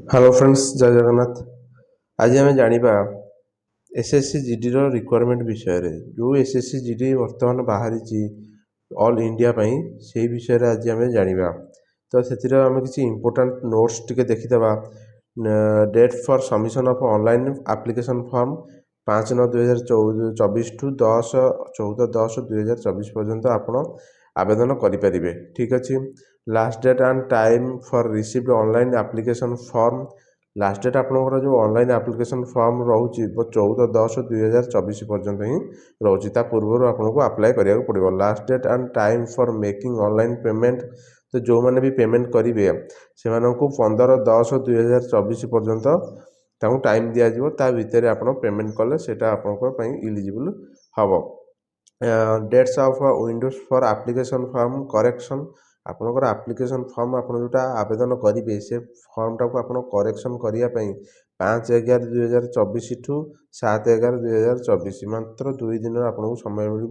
Hello friends जय जगन्नाथ। आज आम जाना एसएससी जीडी रिक्वायरमेंट विषय रे जो एसएससी जीडी वर्तमान बाहरी ऑल इंडिया से विषय रे आज आम जाना। तो से आम किसी इंपोर्टाट नोट्स टिके देखीदे। Date for submission of online application form 5/9/2024 to 10/14/10/2024 पर्यंत आपण आवेदन करें। ठीक अच्छे। Last date and time for received online application form last date आपंकर जो ऑनलाइन एप्लिकेशन फॉर्म रोचे 14/10/2024 पर्यंत ही रोचे। पूर्व आपको अप्लाई करा पड़ो। Last date and time for making online payment तो जो मैंने भी पेमेंट करेंगे से 15/10/2024 पर्यंत टाइम दिज्व। ता भितर आप पेमेंट कले से इलिजिबल हम। Dates of windows for application form correction आपंकर एप्लिकेशन फॉर्म आप जोटा आवेदन करेंगे से फॉर्म टाक आप करेक्शन करने 5/11/2024 ठू 7/11/2024 मात्र 2 दिन आपको समय मिल।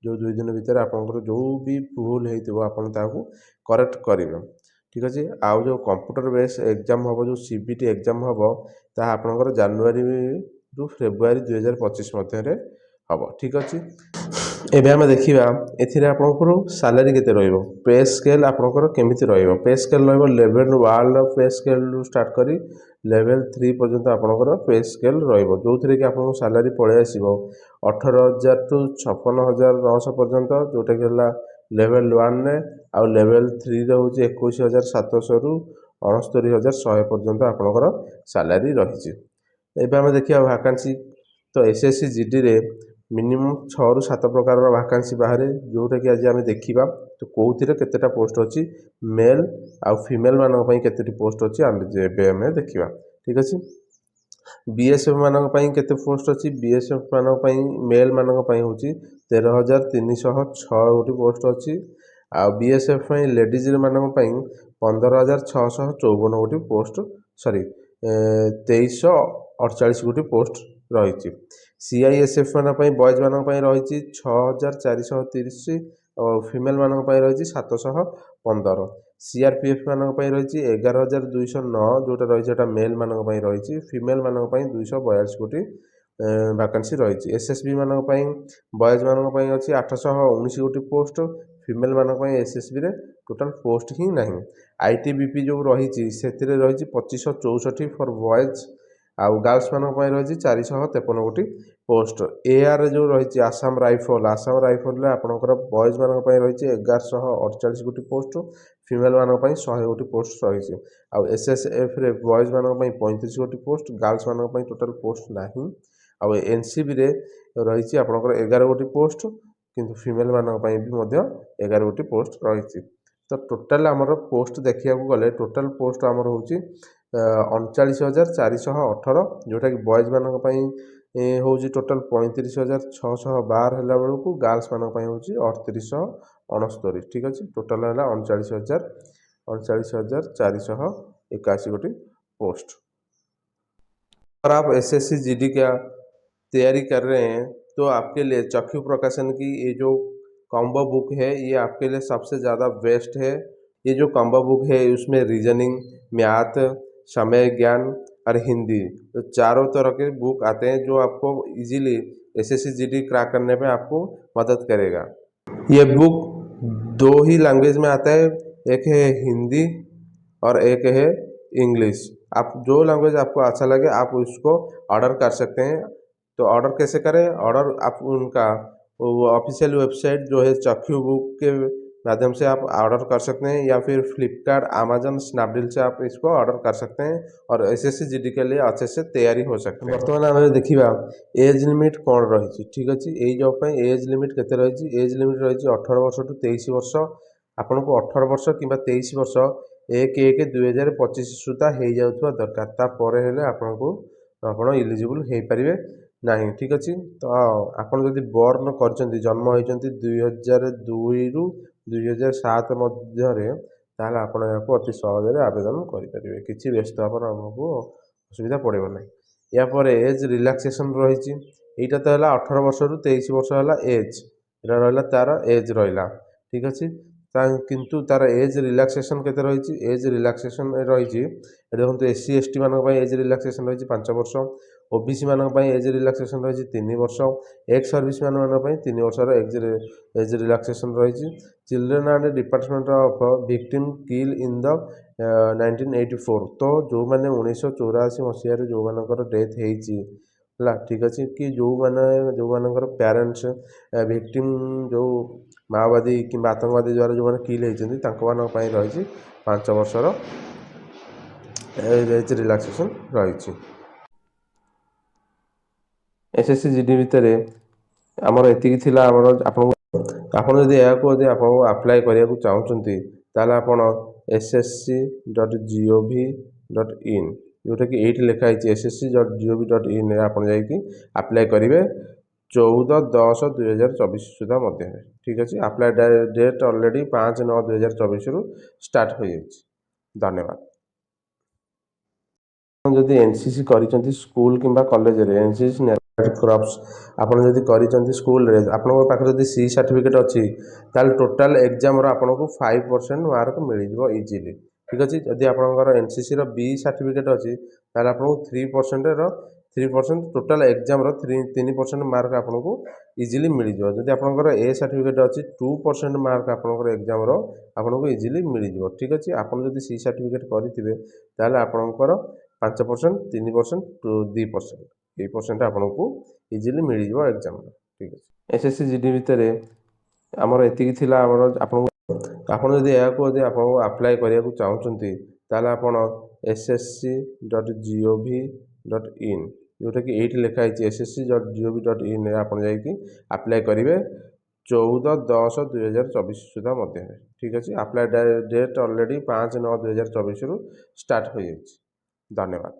जो 2 दिन भितर आपंकर जो भी भूल होता करेक्ट करेंगे। ठीक अच्छे। आउ जो कंप्यूटर बेस एग्जाम हम जो सीबीटी एग्जाम हम आपंकर जनवरी रु फेब्रुआरी 2025 मध्य हम। ठीक अच्छे। एबे आम देखा ए आपंकर सालारी केते रहिबो। पे स्केल आपंकर केमिति रहिबो। पे स्केल रहिबो लेवल 1 पे स्केल स्टार्ट करी लेवल 3 पर्यंत आपंकर पे स्केल रहिबो। जो थी कि आपको सालारी पलि आसो 18,000 टू 56,900 पर्यंत जोटा कि लेवल 1 रे आउ लेवल 3 रे हूँ 21,700 रु 69,100 पर्यंत आपंकर सालारी रही। एबे आम देखा वैकेंसी तो एसएससी जीडी रे मिनिमम 6 ରୁ 7 प्रकार वैकेंसी बाहर जोटा कि आज आम देखा। तो कौन केतेटा पोस्ट अच्छी मेल आउ फीमेल मानी केते पोस्ट अच्छी आम देखा। ठीक अच्छे। बीएसएफ मानी केते पोस्ट अच्छी बीएसएफ मानी मेल मानी हूँ 13,306 गोटी पोस्ट अच्छी। आ बीएसएफ लेडीज मानी 15,654 गोटी पोस्ट सॉरी 2,348 गोटी पोस्ट रही। सीआईएसएफ मानी बॉयज मानी रही 6,430 और फीमेल मानी रही 715। सीआरपीएफ मानी रही 11,209 जोटा रही मेल मानी रही। फीमेल मानी 242 गोटी वैकेंसी रही। एसएसबी मानी बॉयज मानी अच्छी 819 गोटी पोस्ट फीमेल मानी एसएसबी रे टोटाल पोस्ट ही ना। आईटीबीपी जो रही 2564 फॉर बॉयज आउ गर्ल्स मानी रही 453 गोटी पोस्ट। एआर जो रही आसाम राइफल आपंकर बॉयज मानी रही 1148 गोटी पोस्ट फीमेल मानी 100 गोटी पोस्ट रही। आउ एसएसएफ रे बॉयज मानी 35 गोटी पोस्ट गर्ल्स मानी टोटाल पोस्ट ना। आउ एनसीबी रे रही आपंकर 11 गोटी पोस्ट किंतु फीमेल मानी भी 11 गोटी पोस्ट रही। तो टोटाल आमर पोस्ट देखा गले टोटाल पोस्ट आमर हूँ 39,418 जोटा कि बॉयज मानी हूँ टोटाल 35,612 है बेलू गर्ल्स मानी हूँ 3869। ठीक अच्छे। टोटाल है 39,481 गोटी पोस्ट। अगर आप एसएससी जीडी का तैयारी कर रहे हैं तो आपके लिए चक्षु प्रकाशन की ये जो कॉम्बो बुक है ये आपके लिए सबसे ज़्यादा बेस्ट है। ये जो कॉम्बो बुक है उसमें रीजनिंग मैथ समय ज्ञान और हिंदी तो चारों तरह के बुक आते हैं जो आपको इजीली एसएससी जीडी क्रैक करने में आपको मदद करेगा। ये बुक 2 ही लैंग्वेज में आता है, एक है हिंदी और एक है इंग्लिश। आप जो लैंग्वेज आपको अच्छा लगे आप उसको ऑर्डर कर सकते हैं। तो ऑर्डर कैसे करें? ऑर्डर आप उनका वो ऑफिशियल वेबसाइट जो है चक्षु बुक के माध्यम से आप ऑर्डर कर सकते हैं या फिर फ्लिपकार्ट अमेजन स्नैपडील से आप इसको ऑर्डर कर सकते हैं और एसएससी जीडी के लिए अच्छे से तैयारी हो सकते हैं। बर्तमान आम देखा एज लिमिट कौन रही। ठीक अच्छे। यही जॉब पर एज लिमिट केते रही? एज लिमिट रही 18 वर्ष टू 23 वर्ष। आपन को 18 वर्ष कि 23 वर्ष 1/1/2025 सुधा हो जाउथबा दरकार। तापर हेले आपन इलिजिबल हो पारे नहीं। ठीक अच्छे। तो आपन जदि बर्न कर जन्म होती 2002 रु 2007 मध्य ताल आप अति सहज आवेदन करेंगे। किसी व्यस्त आपको असुविधा पड़े ना। यापर एज रिलैक्सेशन रही यहाँ तो है 18 वर्ष रु 23 वर्ष है एज रहा तार एज रहा। ठीक अच्छे। किंतु तार एज रिलैक्सेशन केते रही एज रिलैक्सेशन रही देखो एससी एसटी मान एज रिलैक्सेशन रही 5 वर्ष ओबीसी मान एज रिलैक्सेशन रही 3 वर्ष एक्स सर्विस मैन 3 वर्षर एज रिलैक्सेशन रही children and department of victim kill in the 1984 तो जो मैंने 1984 मसीह जो मानकर डेथ है ठीक अच्छे कि जो मानकर पेरेंट्स विक्टिम जो माओवादी कि आतंकवादी द्वारा जो मैंने किल होती रही 5 वर्षर एज रिलैक्सेशन रही एसएससी जीडी भितर आमर एतिकी थिला आमर आपन जदि अप्लाई करिया को चाहूचंती ताले आपन ssc.gov.in जोटा कि एट लिखा है ssc.gov.in आपन जाइकी अप्लाई करेंगे 14/10/2024 सुधा मध्य ठीक अच्छे अप्लाई डेट ऑलरेडी 5/9/2024 रु स्टार्ट हो जाए धन्यवाद जदि एनसीसी करिसेंती स्कूल किंबा कॉलेज रे एनसीसी क्रॉप्स आपन जदि करिसेंती स्कूल रे आपन पाखरे जदि सी सर्टिफिकेट अछि ताल टोटल एग्जाम रो आपन को 5% मार्क मिल जिवो इजीली ठीक अछि जदि आपनकर एनसीसी रो बी सर्टिफिकेट अछि ताल आपन को 3% रो 3% टोटल एग्जाम रो 3% मार्क आपन को इजीली मिल जिवो जदि आपनकर ए सर्टिफिकेट अछि 2% मार्क आपनकर एग्जाम रो आपन को इजीली मिल जिवो ठीक अछि आपन जदि सी सर्टिफिकेट करिथिबे ताल आपनकर 5% 3% 2% ये परसेंट आपको इजीली मिल जाए एग्जाम ठीक है एसएससी जीडी भितर आमर एतिकी थिला आमर आपन जदि अप्लाई करिया को चाहूचंती ताले आपन ssc.gov.in जोटा कि एट लिखा है ssc.gov.in आपन जाइकी अप्लाई करेंगे 14/10/2024 सुधा मध्य ठीक अच्छे अप्लाई डेट ऑलरेडी 5/9/2024 रु स्टार्ट हो जाए धन्यवाद।